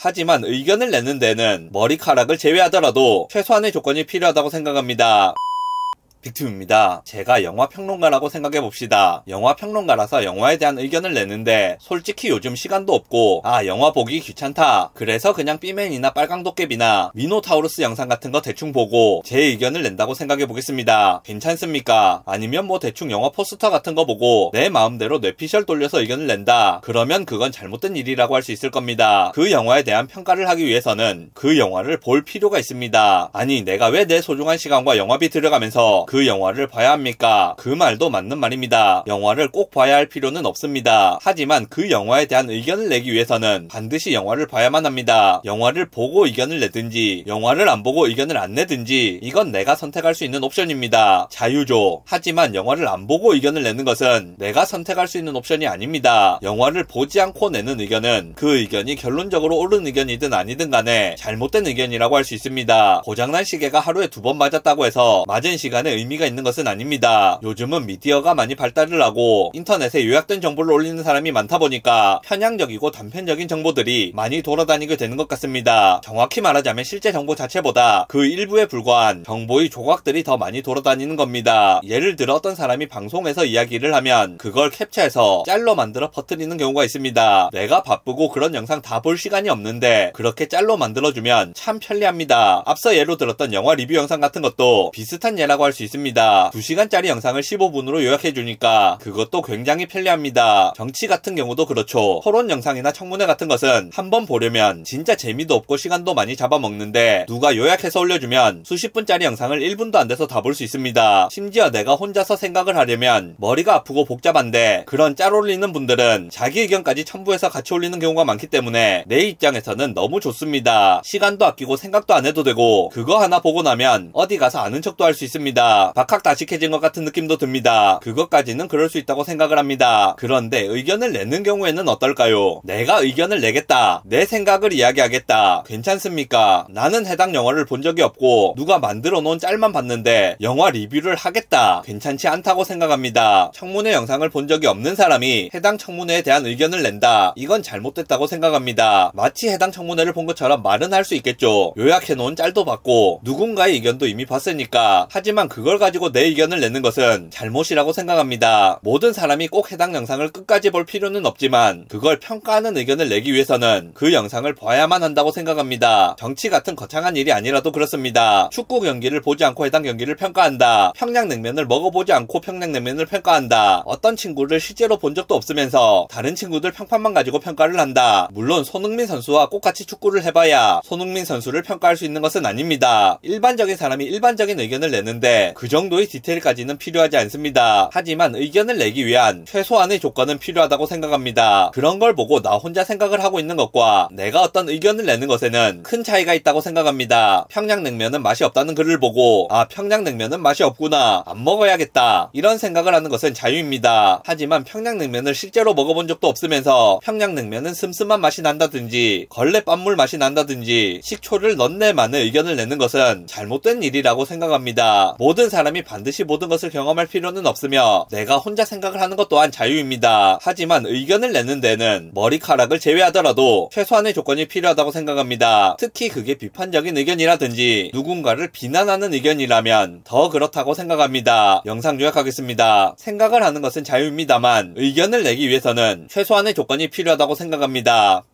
하지만 의견을 내는 데는 머리카락을 제외하더라도 최소한의 조건이 필요하다고 생각합니다. 빅툼입니다. 제가 영화평론가라고 생각해봅시다. 영화평론가라서 영화에 대한 의견을 내는데 솔직히 요즘 시간도 없고 영화 보기 귀찮다. 그래서 그냥 B맨이나 빨강도깨비나 미노타우루스 영상 같은 거 대충 보고 제 의견을 낸다고 생각해보겠습니다. 괜찮습니까? 아니면 뭐 대충 영화 포스터 같은 거 보고 내 마음대로 뇌피셜 돌려서 의견을 낸다. 그러면 그건 잘못된 일이라고 할 수 있을 겁니다. 그 영화에 대한 평가를 하기 위해서는 그 영화를 볼 필요가 있습니다. 아니 내가 왜 내 소중한 시간과 영화비 들여가면서 그 영화를 봐야 합니까? 그 말도 맞는 말입니다. 영화를 꼭 봐야 할 필요는 없습니다. 하지만 그 영화에 대한 의견을 내기 위해서는 반드시 영화를 봐야만 합니다. 영화를 보고 의견을 내든지 영화를 안 보고 의견을 안 내든지 이건 내가 선택할 수 있는 옵션입니다. 자유죠. 하지만 영화를 안 보고 의견을 내는 것은 내가 선택할 수 있는 옵션이 아닙니다. 영화를 보지 않고 내는 의견은 그 의견이 결론적으로 옳은 의견이든 아니든 간에 잘못된 의견이라고 할 수 있습니다. 고장난 시계가 하루에 2번 맞았다고 해서 맞은 시간에 의미가 있는 것은 아닙니다. 요즘은 미디어가 많이 발달을 하고 인터넷에 요약된 정보를 올리는 사람이 많다 보니까 편향적이고 단편적인 정보들이 많이 돌아다니게 되는 것 같습니다. 정확히 말하자면 실제 정보 자체보다 그 일부에 불과한 정보의 조각들이 더 많이 돌아다니는 겁니다. 예를 들어 어떤 사람이 방송에서 이야기를 하면 그걸 캡처해서 짤로 만들어 퍼뜨리는 경우가 있습니다. 내가 바쁘고 그런 영상 다 볼 시간이 없는데 그렇게 짤로 만들어주면 참 편리합니다. 앞서 예로 들었던 영화 리뷰 영상 같은 것도 비슷한 예라고 할 수 있습니다. 2시간짜리 영상을 15분으로 요약해주니까 그것도 굉장히 편리합니다. 정치 같은 경우도 그렇죠. 토론 영상이나 청문회 같은 것은 한번 보려면 진짜 재미도 없고 시간도 많이 잡아먹는데 누가 요약해서 올려주면 수십 분짜리 영상을 1분도 안 돼서 다 볼 수 있습니다. 심지어 내가 혼자서 생각을 하려면 머리가 아프고 복잡한데 그런 짤 올리는 분들은 자기 의견까지 첨부해서 같이 올리는 경우가 많기 때문에 내 입장에서는 너무 좋습니다. 시간도 아끼고 생각도 안 해도 되고 그거 하나 보고 나면 어디 가서 아는 척도 할 수 있습니다. 박학다식해진 것 같은 느낌도 듭니다. 그것까지는 그럴 수 있다고 생각을 합니다. 그런데 의견을 내는 경우에는 어떨까요? 내가 의견을 내겠다. 내 생각을 이야기하겠다. 괜찮습니까? 나는 해당 영화를 본 적이 없고 누가 만들어 놓은 짤만 봤는데 영화 리뷰를 하겠다. 괜찮지 않다고 생각합니다. 청문회 영상을 본 적이 없는 사람이 해당 청문회에 대한 의견을 낸다. 이건 잘못됐다고 생각합니다. 마치 해당 청문회를 본 것처럼 말은 할 수 있겠죠. 요약해놓은 짤도 봤고 누군가의 의견도 이미 봤으니까. 하지만 그걸 가지고 내 의견을 내는 것은 잘못이라고 생각합니다. 모든 사람이 꼭 해당 영상을 끝까지 볼 필요는 없지만 그걸 평가하는 의견을 내기 위해서는 그 영상을 봐야만 한다고 생각합니다. 정치 같은 거창한 일이 아니라도 그렇습니다. 축구 경기를 보지 않고 해당 경기를 평가한다. 평양냉면을 먹어보지 않고 평양냉면을 평가한다. 어떤 친구를 실제로 본 적도 없으면서 다른 친구들 평판만 가지고 평가를 한다. 물론 손흥민 선수와 똑같이 축구를 해봐야 손흥민 선수를 평가할 수 있는 것은 아닙니다. 일반적인 사람이 일반적인 의견을 내는데 그 정도의 디테일까지는 필요하지 않습니다. 하지만 의견을 내기 위한 최소한의 조건은 필요하다고 생각합니다. 그런 걸 보고 나 혼자 생각을 하고 있는 것과 내가 어떤 의견을 내는 것에는 큰 차이가 있다고 생각합니다. 평양냉면은 맛이 없다는 글을 보고 평양냉면은 맛이 없구나. 안 먹어야겠다. 이런 생각을 하는 것은 자유입니다. 하지만 평양냉면을 실제로 먹어본 적도 없으면서 평양냉면은 슴슴한 맛이 난다든지 걸레 빤물 맛이 난다든지 식초를 넣네만의 의견을 내는 것은 잘못된 일이라고 생각합니다. 모든 사람이 반드시 모든 것을 경험할 필요는 없으며 내가 혼자 생각을 하는 것 또한 자유입니다. 하지만 의견을 내는 데는 머리카락을 제외하더라도 최소한의 조건이 필요하다고 생각합니다. 특히 그게 비판적인 의견이라든지 누군가를 비난하는 의견이라면 더 그렇다고 생각합니다. 영상 요약하겠습니다. 생각을 하는 것은 자유입니다만 의견을 내기 위해서는 최소한의 조건이 필요하다고 생각합니다.